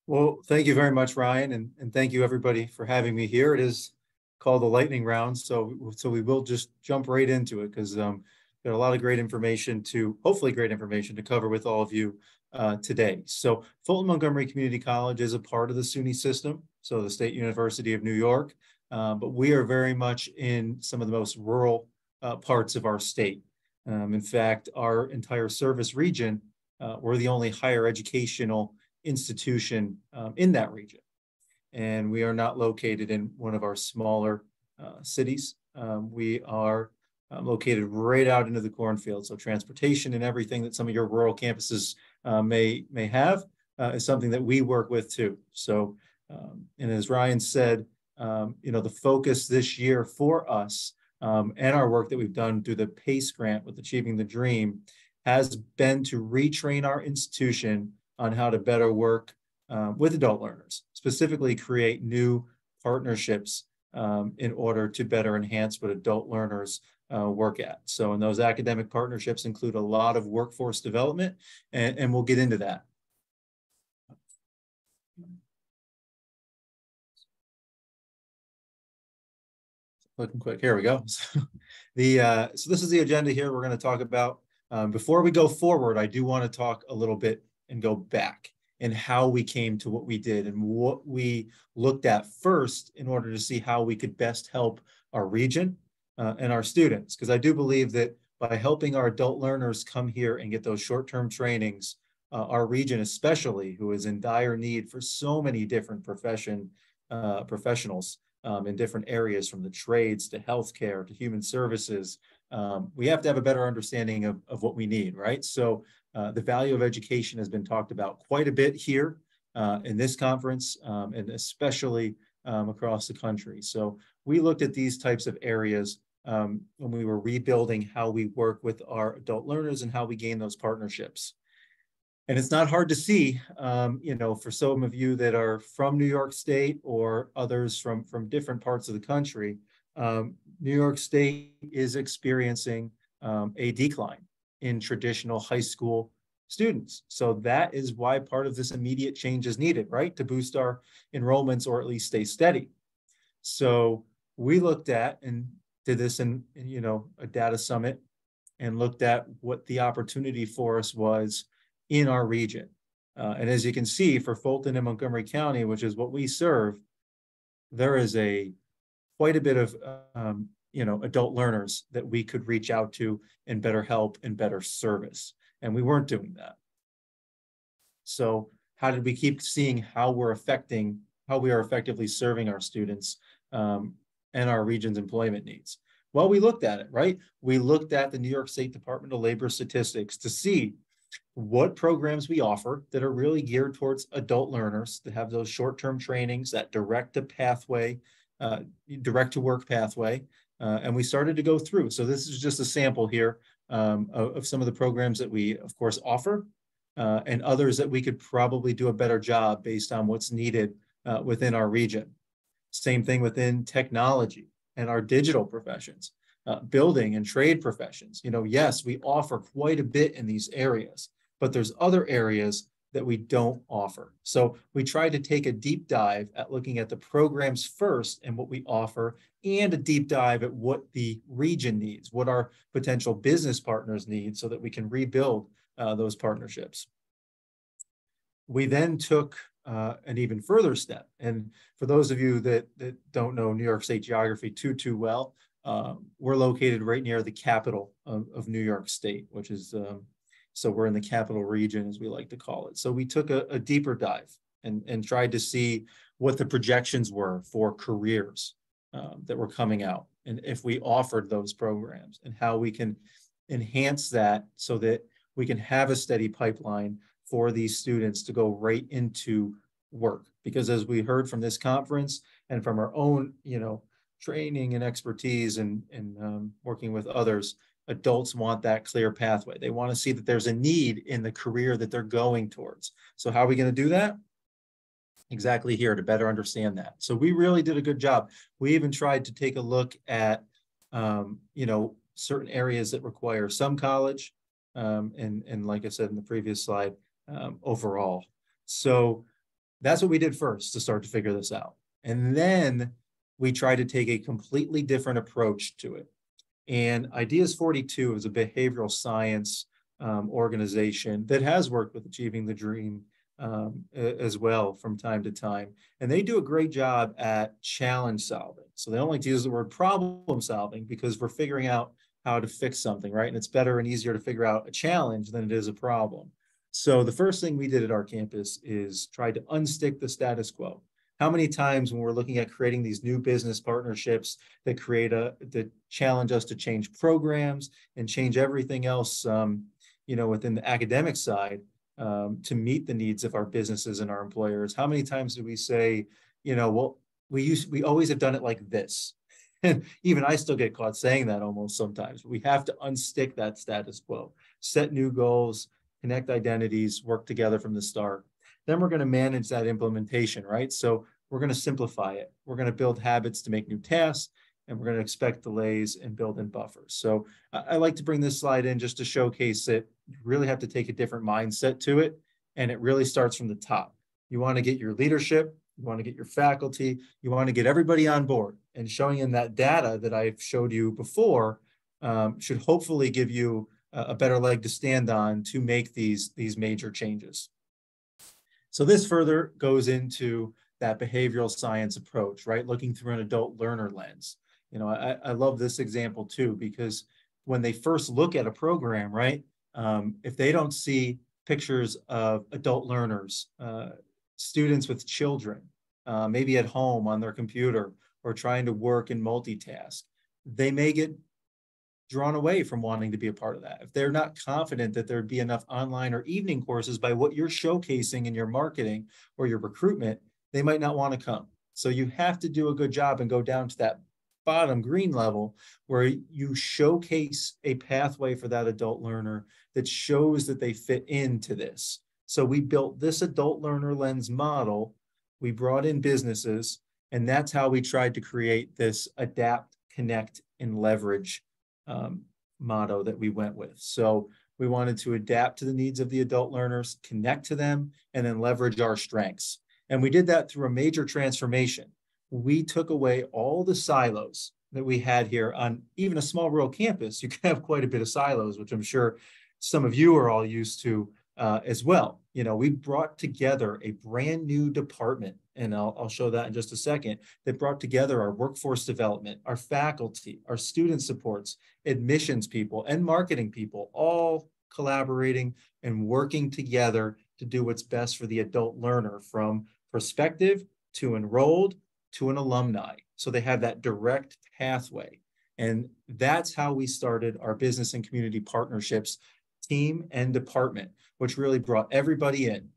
Well, thank you very much, Ryan, and thank you everybody for having me here. It is called the lightning round, so we will just jump right into it because got a lot of great information hopefully great information to cover with all of you today. So Fulton Montgomery Community College is a part of the SUNY system, so the State University of New York, but we are very much in some of the most rural parts of our state. In fact, our entire service region, we're the only higher educational institution in that region. And we are not located in one of our smaller cities. We are located right out into the cornfield. So transportation and everything that some of your rural campuses may have is something that we work with too. So, and as Ryan said, the focus this year for us and our work that we've done through the PACE grant with Achieving the Dream has been to retrain our institution on how to better work with adult learners, specifically create new partnerships in order to better enhance what adult learners work at. So, and those academic partnerships include a lot of workforce development, and we'll get into that. Looking quick, here we go. So this is the agenda here we're going to talk about. Before we go forward, I do want to talk a little bit and go back and how we came to what we did and what we looked at first in order to see how we could best help our region and our students. Because I do believe that by helping our adult learners come here and get those short-term trainings, our region especially, who is in dire need for so many different professionals in different areas, from the trades to healthcare to human services, we have to have a better understanding of what we need, right? So the value of education has been talked about quite a bit here in this conference, and especially across the country. So we looked at these types of areas when we were rebuilding how we work with our adult learners and how we gain those partnerships. And it's not hard to see, for some of you that are from New York State or others from different parts of the country, New York State is experiencing a decline in traditional high school students. So that is why part of this immediate change is needed, right? To boost our enrollments or at least stay steady. So we looked at and did this in a data summit and looked at what the opportunity for us was in our region. And as you can see, for Fulton and Montgomery County, which is what we serve, there is quite a bit of adult learners that we could reach out to and better help and better service. And we weren't doing that. So how did we keep seeing how we are effectively serving our students and our region's employment needs? Well, we looked at it, right? We looked at the New York State Department of Labor statistics to see what programs we offer that are really geared towards adult learners that have those short-term trainings, that direct to work pathway. And we started to go through. So this is just a sample here of some of the programs that we, of course, offer and others that we could probably do a better job based on what's needed within our region. Same thing within technology and our digital professions, building and trade professions. Yes, we offer quite a bit in these areas, but there's other areas that we don't offer. So we try to take a deep dive at looking at the programs first and what we offer, and a deep dive at what the region needs, what our potential business partners need, so that we can rebuild those partnerships. We then took an even further step. And for those of you that don't know New York State geography too well, we're located right near the capital of New York State, which is, so we're in the capital region, as we like to call it. So we took a deeper dive and tried to see what the projections were for careers that were coming out, and if we offered those programs, and how we can enhance that so that we can have a steady pipeline for these students to go right into work. Because as we heard from this conference and from our own, training and expertise and working with others, adults want that clear pathway. They want to see that there's a need in the career that they're going towards. So how are we going to do that? Exactly here, to better understand that. So we really did a good job. We even tried to take a look at, certain areas that require some college, and like I said in the previous slide, overall. So That's what we did first to start to figure this out. And then we tried to take a completely different approach to it. And Ideas 42 is a behavioral science organization that has worked with Achieving the Dream as well from time to time. And they do a great job at challenge solving. So they don't like to use the word problem solving because we're figuring out how to fix something, right? And it's better and easier to figure out a challenge than it is a problem. So the first thing we did at our campus is try to unstick the status quo. How many times when we're looking at creating these new business partnerships that that challenge us to change programs and change everything else, within the academic side, to meet the needs of our businesses and our employers? How many times do we say, well, we always have done it like this? And even I still get caught saying that almost sometimes. We have to unstick that status quo, set new goals, connect identities, work together from the start. Then we're going to manage that implementation, right? So we're going to simplify it. We're going to build habits to make new tasks, and we're going to expect delays and build in buffers. So I like to bring this slide in just to showcase that you really have to take a different mindset to it, and it really starts from the top. You want to get your leadership, you want to get your faculty, you want to get everybody on board, and showing in that data that I've showed you before should hopefully give you a better leg to stand on to make these major changes. So this further goes into that behavioral science approach, right? Looking through an adult learner lens. I love this example too, because when they first look at a program, right? If they don't see pictures of adult learners, students with children, maybe at home on their computer or trying to work and multitask, they may get drawn away from wanting to be a part of that. If they're not confident that there'd be enough online or evening courses by what you're showcasing in your marketing or your recruitment, they might not want to come. So you have to do a good job and go down to that bottom green level where you showcase a pathway for that adult learner that shows that they fit into this. So we built this adult learner lens model. We brought in businesses, and that's how we tried to create this adapt, connect, and leverage motto that we went with. So we wanted to adapt to the needs of the adult learners, connect to them, and then leverage our strengths. And we did that through a major transformation. We took away all the silos that we had here on even a small rural campus. You can have quite a bit of silos, which I'm sure some of you are all used to as well. We brought together a brand new department, and I'll show that in just a second, that brought together our workforce development, our faculty, our student supports, admissions people, and marketing people, all collaborating and working together to do what's best for the adult learner, from prospective to enrolled to an alumni. So they have that direct pathway. And that's how we started our business and community partnerships team and department, which really brought everybody in.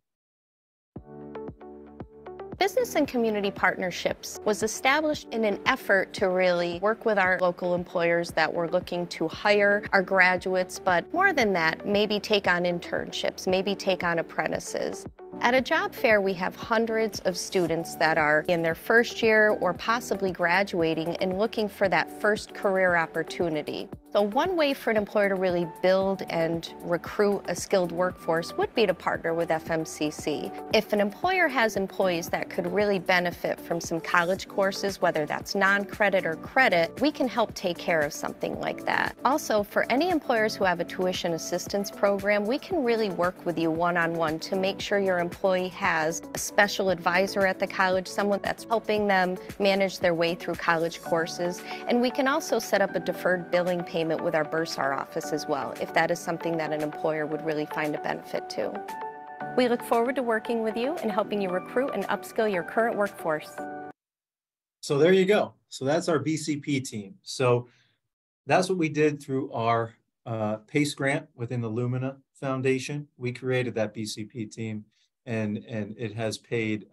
Business and Community Partnerships was established in an effort to really work with our local employers that were looking to hire our graduates, but more than that, maybe take on internships, maybe take on apprentices. At a job fair, we have hundreds of students that are in their first year or possibly graduating and looking for that first career opportunity. So one way for an employer to really build and recruit a skilled workforce would be to partner with FMCC. If an employer has employees that could really benefit from some college courses, whether that's non-credit or credit, we can help take care of something like that. Also, for any employers who have a tuition assistance program, we can really work with you one-on-one to make sure your employee has a special advisor at the college, someone that's helping them manage their way through college courses. And we can also set up a deferred billing payment with our Bursar office as well, if that is something that an employer would really find a benefit to. We look forward to working with you and helping you recruit and upskill your current workforce. So there you go. So that's our BCP team. So that's what we did through our PACE grant within the Lumina Foundation. We created that BCP team, and it has paid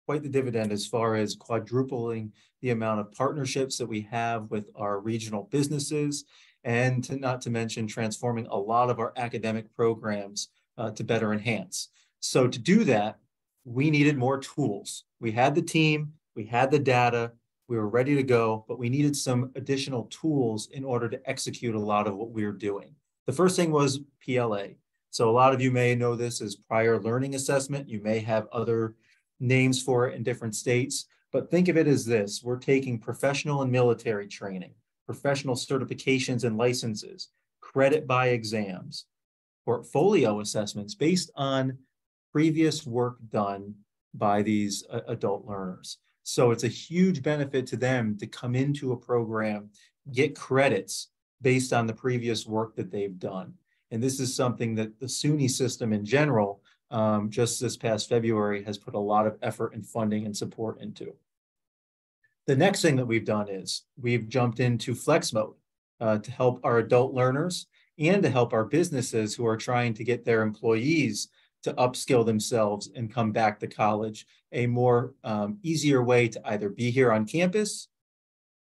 quite the dividend as far as quadrupling the amount of partnerships that we have with our regional businesses, and not to mention transforming a lot of our academic programs to better enhance. So to do that, we needed more tools. We had the team, we had the data, we were ready to go, but we needed some additional tools in order to execute a lot of what we were doing. The first thing was PLA. So a lot of you may know this as prior learning assessment. You may have other names for it in different states, but think of it as this. We're taking professional and military training, professional certifications and licenses, credit by exams, portfolio assessments based on previous work done by these adult learners. So it's a huge benefit to them to come into a program, get credits based on the previous work that they've done. And this is something that the SUNY system in general, just this past February, has put a lot of effort and funding and support into. The next thing that we've done is we've jumped into flex mode to help our adult learners and to help our businesses who are trying to get their employees to upskill themselves and come back to college, a more easier way to either be here on campus,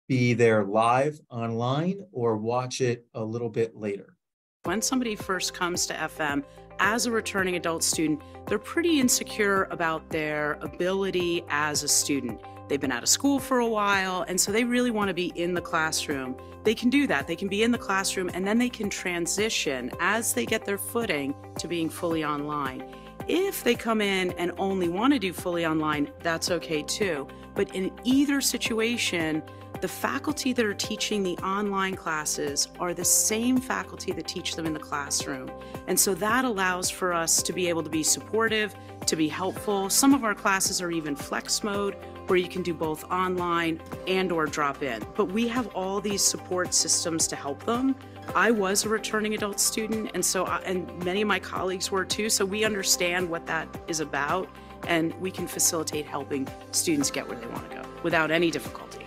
be there live online, or watch it a little bit later. When somebody first comes to FM as a returning adult student, they're pretty insecure about their ability as a student. They've been out of school for a while, and so they really want to be in the classroom. They can do that. They can be in the classroom, and then they can transition as they get their footing to being fully online. If they come in and only want to do fully online, that's okay too. But in either situation, the faculty that are teaching the online classes are the same faculty that teach them in the classroom. And so that allows for us to be able to be supportive, to be helpful. Some of our classes are even flex mode, where you can do both online and or drop in. But we have all these support systems to help them. I was a returning adult student, and many of my colleagues were too, so we understand what that is about, and we can facilitate helping students get where they want to go without any difficulty.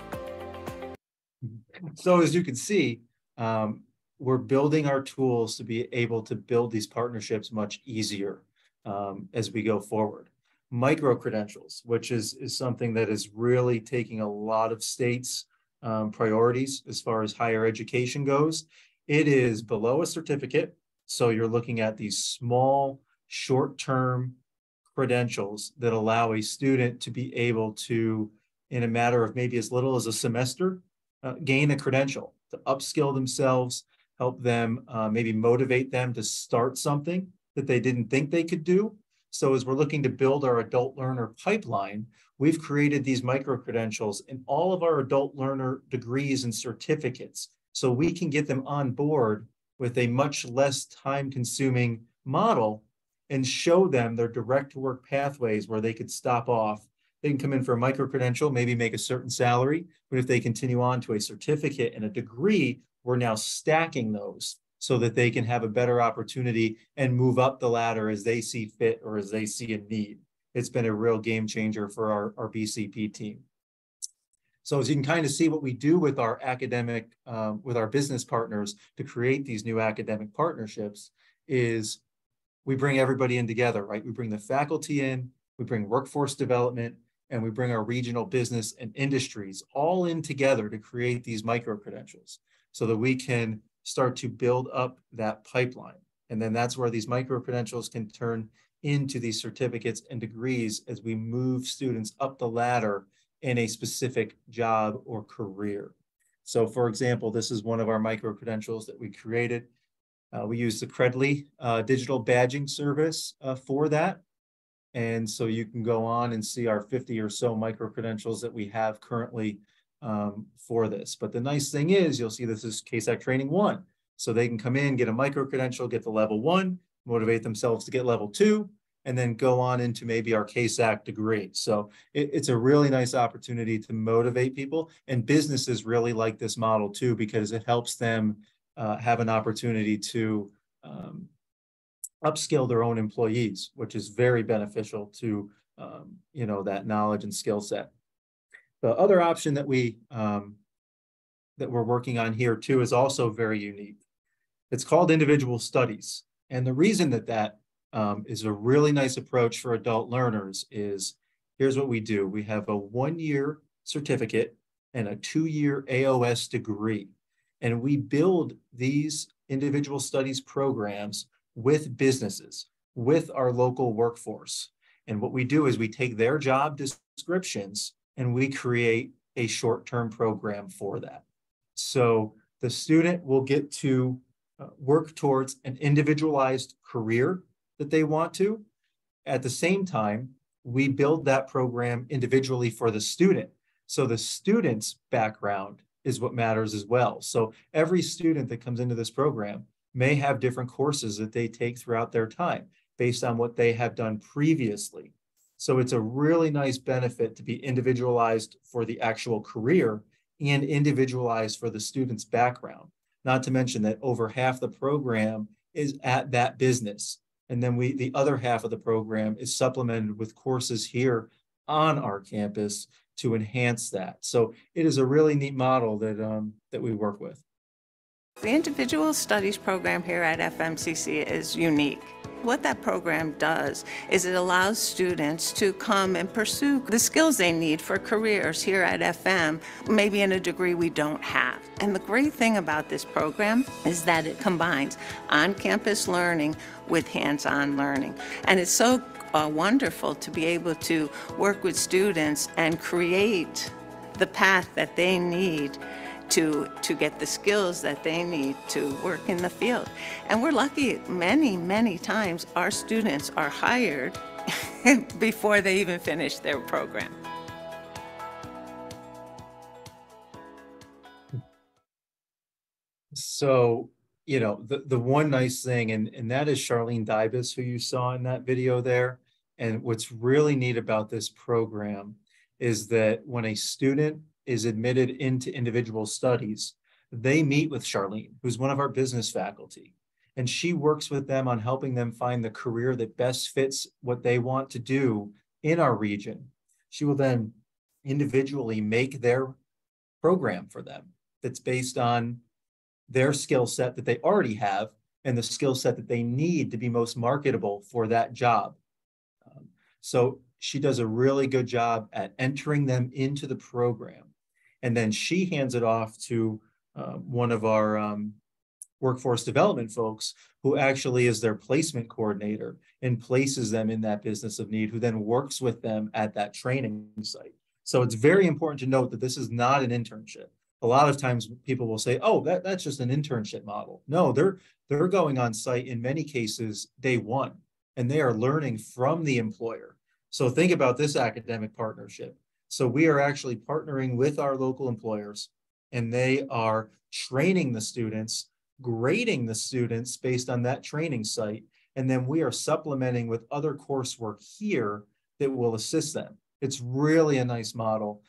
So as you can see, we're building our tools to be able to build these partnerships much easier as we go forward. Micro-credentials, which is something that is really taking a lot of states' priorities as far as higher education goes. It is below a certificate, so you're looking at these small, short-term credentials that allow a student to be able to, in a matter of maybe as little as a semester, gain a credential, to upskill themselves, help them, maybe motivate them to start something that they didn't think they could do. So as we're looking to build our adult learner pipeline, we've created these micro-credentials in all of our adult learner degrees and certificates, so we can get them on board with a much less time-consuming model and show them their direct work pathways where they could stop off. They can come in for a micro-credential, maybe make a certain salary, but if they continue on to a certificate and a degree, we're now stacking those so that they can have a better opportunity and move up the ladder as they see fit or as they see a need. It's been a real game changer for our BCP team. So as you can kind of see what we do with our academic, with our business partners to create these new academic partnerships is we bring everybody in together, right? We bring the faculty in, we bring workforce development, and we bring our regional business and industries all in together to create these micro-credentials so that we can start to build up that pipeline. And then that's where these micro-credentials can turn into these certificates and degrees as we move students up the ladder in a specific job or career. So for example, this is one of our micro-credentials that we created. We use the Credly digital badging service for that. And so you can go on and see our 50 or so micro-credentials that we have currently for this. But the nice thing is you'll see this is CASAC Training 1. So they can come in, get a micro-credential, get to level 1, motivate themselves to get level 2, and then go on into maybe our CASAC degree. So it's a really nice opportunity to motivate people, and businesses really like this model too, because it helps them have an opportunity to upskill their own employees, which is very beneficial to that knowledge and skill set. The other option that we're working on here too is also very unique. It's called individual studies, and the reason that is a really nice approach for adult learners is here's what we do. We have a 1-year certificate and a 2-year AOS degree, and we build these individual studies programs with businesses, with our local workforce. And what we do is we take their job descriptions and we create a short-term program for that. So the student will get to work towards an individualized career that they want to. At the same time, we build that program individually for the student. So the student's background is what matters as well. So every student that comes into this program may have different courses that they take throughout their time based on what they have done previously. So it's a really nice benefit to be individualized for the actual career and individualized for the student's background. Not to mention that over half the program is at that business. And then the other half of the program is supplemented with courses here on our campus to enhance that. So it is a really neat model that we work with. The individual studies program here at FMCC is unique. What that program does is it allows students to come and pursue the skills they need for careers here at FM, maybe in a degree we don't have. And the great thing about this program is that it combines on-campus learning with hands-on learning. And it's so wonderful to be able to work with students and create the path that they need to get the skills that they need to work in the field. And we're lucky many times our students are hired before they even finish their program. So, you know, the one nice thing, and that is Charlene Dybus, who you saw in that video there. And what's really neat about this program is that when a student is admitted into individual studies, they meet with Charlene, who's one of our business faculty, and she works with them on helping them find the career that best fits what they want to do in our region. She will then individually make their program for them that's based on their skill set that they already have and the skill set that they need to be most marketable for that job. So she does a really good job at entering them into the program. And then she hands it off to one of our workforce development folks who actually is their placement coordinator and places them in that business of need, who then works with them at that training site. So it's very important to note that this is not an internship. A lot of times people will say, oh, that's just an internship model. No, they're going on site in many cases day one, and they are learning from the employer. So think about this academic partnership. So we are actually partnering with our local employers, and they are training the students, grading the students based on that training site. And then we are supplementing with other coursework here that will assist them. It's really a nice model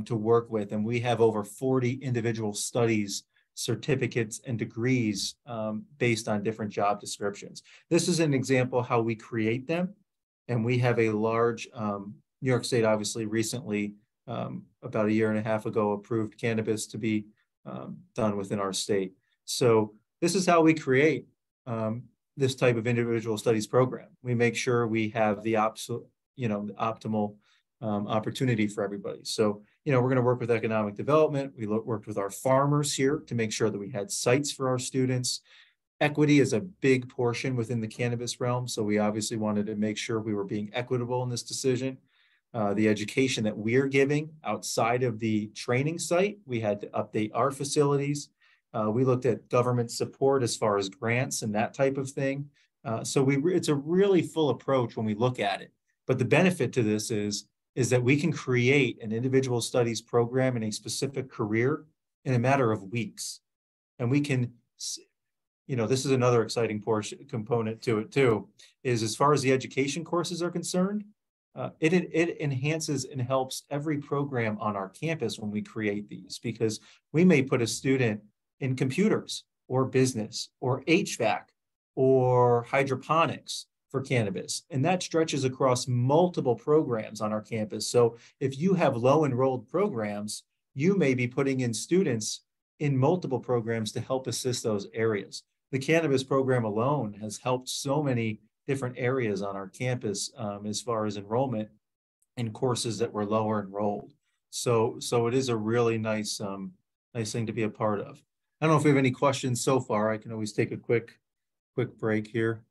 to work with. And we have over 40 individual studies, certificates, and degrees based on different job descriptions. This is an example how we create them. And we have a large, New York State obviously recently, about a year and a half ago, approved cannabis to be done within our state. So this is how we create this type of individual studies program. We make sure we have the optimal opportunity for everybody. So, we're going to work with economic development. We worked with our farmers here to make sure that we had sites for our students. Equity is a big portion within the cannabis realm. So we obviously wanted to make sure we were being equitable in this decision. The education that we're giving outside of the training site, we had to update our facilities. We looked at government support as far as grants and that type of thing. So it's a really full approach when we look at it. But the benefit to this is that we can create an individual studies program in a specific career in a matter of weeks. And we can, this is another exciting component to it too, is as far as the education courses are concerned, it enhances and helps every program on our campus when we create these, because we may put a student in computers or business or HVAC or hydroponics for cannabis, and that stretches across multiple programs on our campus. So if you have low enrolled programs, you may be putting in students in multiple programs to help assist those areas. The cannabis program alone has helped so many different areas on our campus as far as enrollment in courses that were lower enrolled. So it is a really nice thing to be a part of. I don't know if we have any questions so far. I can always take a quick break here.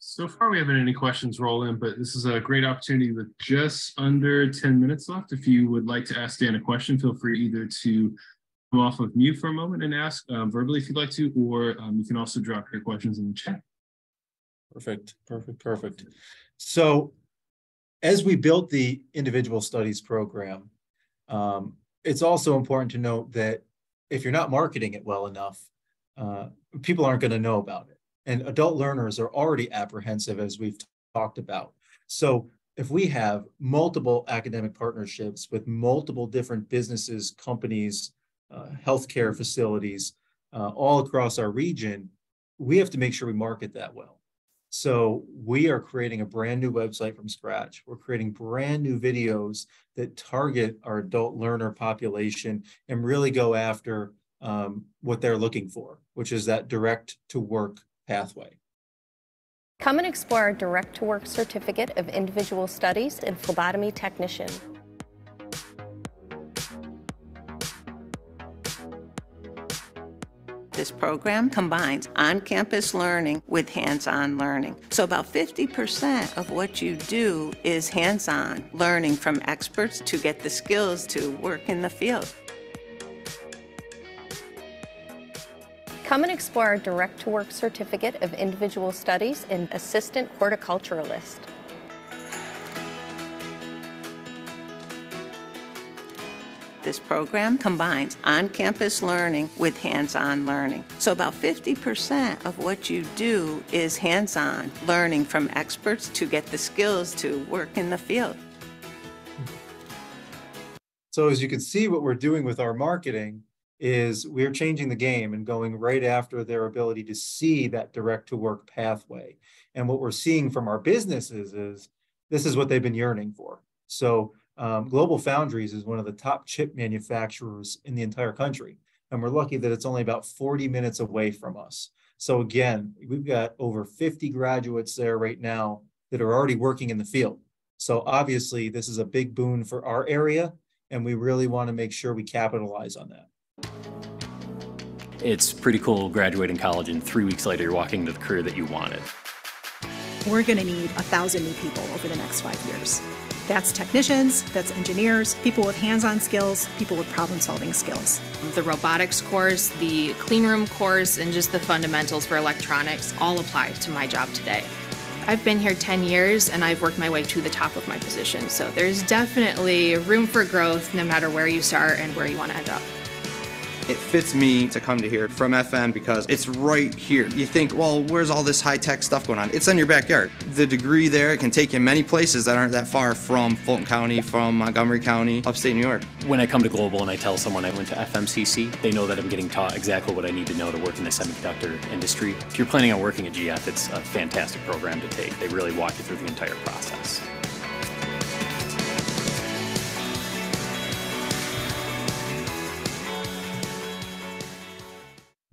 So far, we haven't had any questions roll in, but this is a great opportunity with just under 10 minutes left. If you would like to ask Dan a question, feel free either to come off of mute for a moment and ask verbally if you'd like to, or you can also drop your questions in the chat. Perfect, perfect, perfect. So as we built the individual studies program, it's also important to note that if you're not marketing it well enough, people aren't going to know about it. And adult learners are already apprehensive, as we've talked about. So if we have multiple academic partnerships with multiple different businesses, companies, healthcare facilities, all across our region, we have to make sure we market that well. So we are creating a brand new website from scratch. We're creating brand new videos that target our adult learner population and really go after what they're looking for, which is that direct to work pathway. Come and explore our Direct to Work Certificate of Individual Studies in Phlebotomy Technician. This program combines on-campus learning with hands-on learning. So about 50% of what you do is hands-on, learning from experts to get the skills to work in the field. Come and explore our Direct to Work Certificate of Individual Studies in Assistant Horticulturalist. This program combines on-campus learning with hands-on learning. So about 50% of what you do is hands-on, learning from experts to get the skills to work in the field. So as you can see, what we're doing with our marketing is we're changing the game and going right after their ability to see that direct to work pathway. And what we're seeing from our businesses is this is what they've been yearning for. So Global Foundries is one of the top chip manufacturers in the entire country. And we're lucky that it's only about 40 minutes away from us. So again, we've got over 50 graduates there right now that are already working in the field. So obviously this is a big boon for our area, and we really want to make sure we capitalize on that. It's pretty cool graduating college and 3 weeks later you're walking into the career that you wanted. We're going to need 1,000 new people over the next 5 years. That's technicians, that's engineers, people with hands-on skills, people with problem-solving skills. The robotics course, the clean room course, and just the fundamentals for electronics all apply to my job today. I've been here 10 years and I've worked my way to the top of my position, so there's definitely room for growth no matter where you start and where you want to end up. It fits me to come to here from FM because it's right here. You think, well, where's all this high-tech stuff going on? It's in your backyard. The degree there can take you many places that aren't that far from Fulton County, from Montgomery County, upstate New York. When I come to Global and I tell someone I went to FMCC, they know that I'm getting taught exactly what I need to know to work in the semiconductor industry. If you're planning on working at GF, it's a fantastic program to take. They really walk you through the entire process.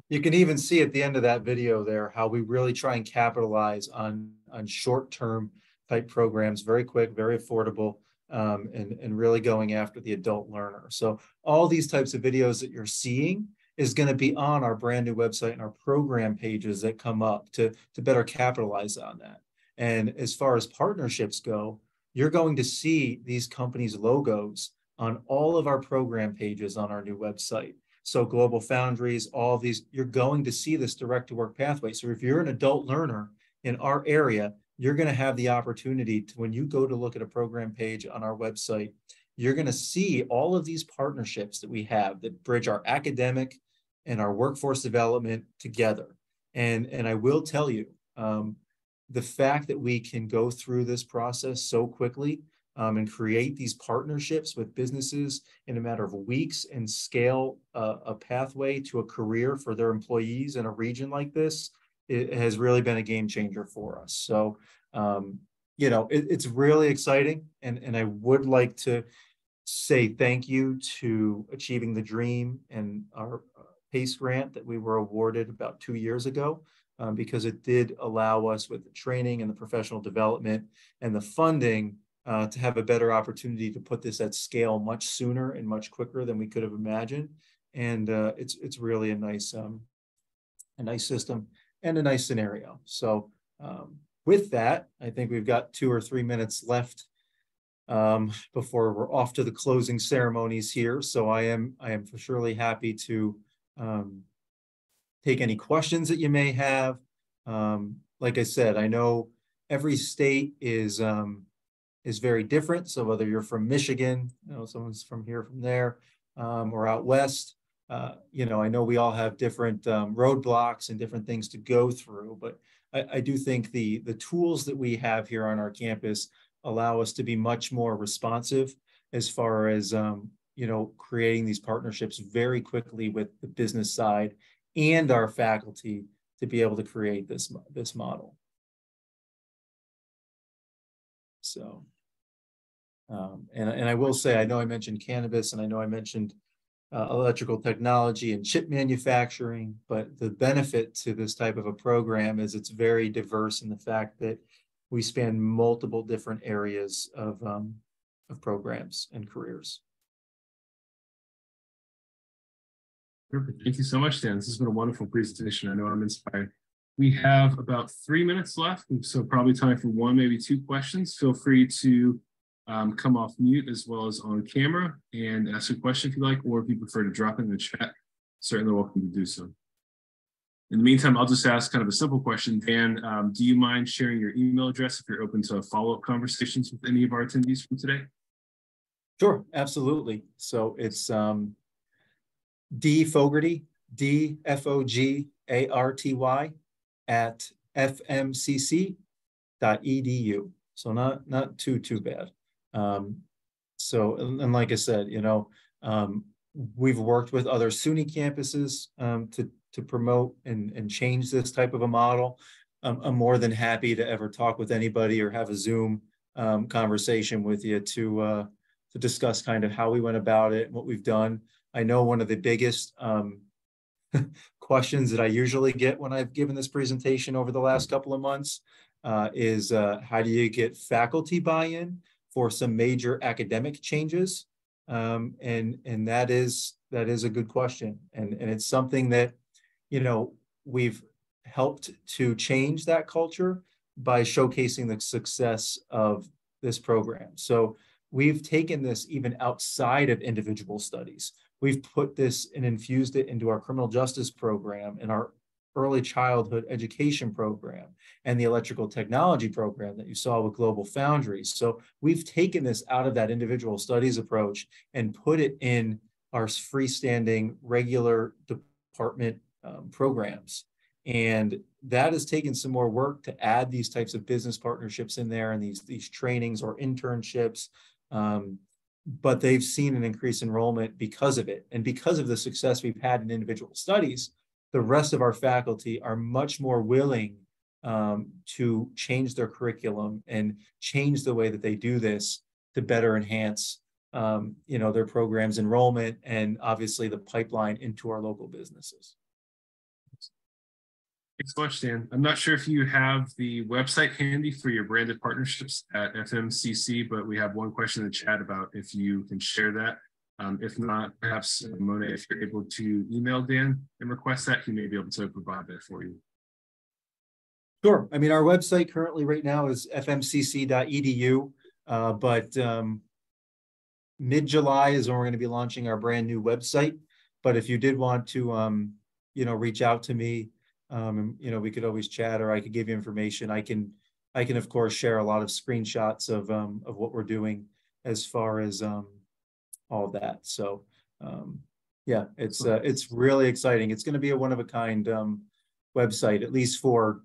You can even see at the end of that video there how we really try and capitalize on short-term type programs, very quick, very affordable, and really going after the adult learner. So all these types of videos that you're seeing is going to be on our brand new website and our program pages that come up to better capitalize on that. And as far as partnerships go, you're going to see these companies' logos on all of our program pages on our new website. So Global Foundries, all of these, you're going to see this direct to work pathway. So if you're an adult learner in our area, you're going to have the opportunity to, when you go to look at a program page on our website, you're going to see all of these partnerships that we have that bridge our academic and our workforce development together. And I will tell you, the fact that we can go through this process so quickly and create these partnerships with businesses in a matter of weeks and scale a pathway to a career for their employees in a region like this, it has really been a game changer for us. So, you know, it's really exciting. And I would like to say thank you to Achieving the Dream and our PACE grant that we were awarded about 2 years ago, because it did allow us with the training and the professional development and the funding to have a better opportunity to put this at scale much sooner and much quicker than we could have imagined. And it's really a nice system and a nice scenario. So with that, I think we've got 2 or 3 minutes left before we're off to the closing ceremonies here. So I am for surely happy to take any questions that you may have. like I said, I know every state is very different. So whether you're from Michigan, someone's from here, from there, or out west, I know we all have different roadblocks and different things to go through, but I do think the tools that we have here on our campus allow us to be much more responsive as far as, creating these partnerships very quickly with the business side and our faculty to be able to create this model. So, and I will say, I know I mentioned cannabis, and I know I mentioned electrical technology and chip manufacturing, but the benefit to this type of a program is it's very diverse in the fact that we span multiple different areas of programs and careers. Perfect. Thank you so much, Dan. This has been a wonderful presentation. I know I'm inspired. We have about 3 minutes left, so probably time for 1, maybe 2 questions. Feel free to come off mute as well as on camera and ask a question if you like, or if you prefer to drop it in the chat, certainly welcome to do so. In the meantime, I'll just ask kind of a simple question. Dan, do you mind sharing your email address if you're open to follow-up conversations with any of our attendees from today? Sure, absolutely. So it's D Fogarty, DFOGARTY at fmcc.edu. So not too bad. So, and like I said, we've worked with other SUNY campuses to promote and change this type of a model. I'm more than happy to ever talk with anybody or have a Zoom conversation with you to discuss kind of how we went about it and what we've done. I know one of the biggest questions that I usually get when I've given this presentation over the last couple of months is how do you get faculty buy-in for some major academic changes? And that is a good question. And it's something that, we've helped to change that culture by showcasing the success of this program. So we've taken this even outside of individual studies. We've put this and infused it into our criminal justice program and our early childhood education program and the electrical technology program that you saw with Global Foundries. So we've taken this out of that individual studies approach and put it in our freestanding regular department programs. And that has taken some more work to add these types of business partnerships in there and these trainings or internships. But they've seen an increased enrollment because of it. And because of the success we've had in individual studies, the rest of our faculty are much more willing to change their curriculum and change the way that they do this to better enhance their program's enrollment and obviously the pipeline into our local businesses. Thanks so much, Dan. I'm not sure if you have the website handy for your branded partnerships at FMCC, but we have one question in the chat about if you can share that. If not, perhaps Mona, if you're able to email Dan and request that, he may be able to provide that for you. Sure. I mean, our website currently right now is fmcc.edu, but mid-July is when we're going to be launching our brand new website. But if you did want to, reach out to me, we could always chat, or I could give you information. I can of course share a lot of screenshots of what we're doing as far as all of that. So yeah, it's really exciting. It's going to be a one-of-a-kind website, at least for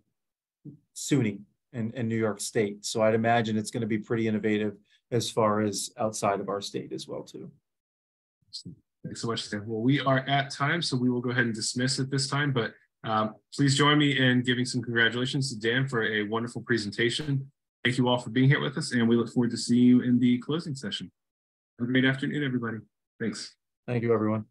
SUNY and New York State. So I'd imagine it's going to be pretty innovative as far as outside of our state as well too. Thanks so much, Dan. Well, we are at time, so we will go ahead and dismiss at this time, but please join me in giving some congratulations to Dan for a wonderful presentation. Thank you all for being here with us, and we look forward to seeing you in the closing session. Have a great afternoon, everybody. Thanks. Thank you, everyone.